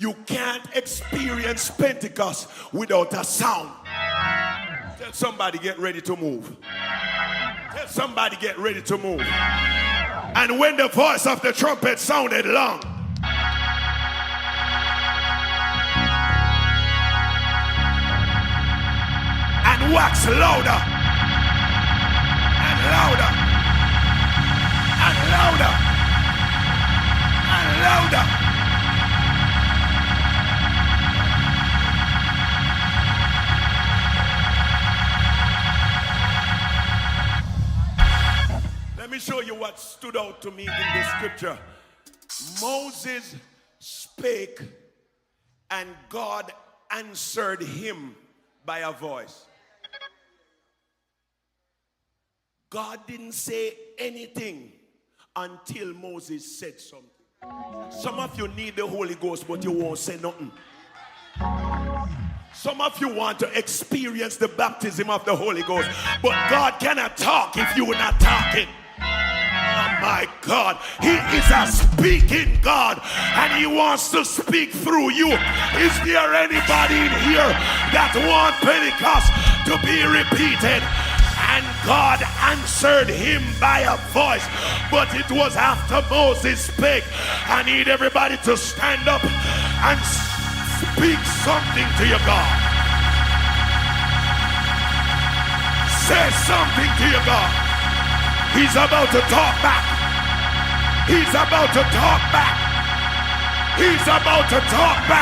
You can't experience Pentecost without a sound. Tell somebody, get ready to move. Tell somebody, get ready to move. And when the voice of the trumpet sounded long, and waxed louder, and louder, and louder, and louder. Let me show you what stood out to me in this scripture. Moses spake and God answered him by a voice. God didn't say anything until Moses said something. Some of you need the Holy Ghost, but you won't say nothing. Some of you want to experience the baptism of the Holy Ghost, but God cannot talk if you are not talking. Oh my God, He is a speaking God, and He wants to speak through you. Is there anybody in here that wants Pentecost to be repeated? And God answered him by a voice, but it was after Moses spake. I need everybody to stand up and speak something to your God. Say something to your God. He's about to talk back. He's about to talk back. He's about to talk back.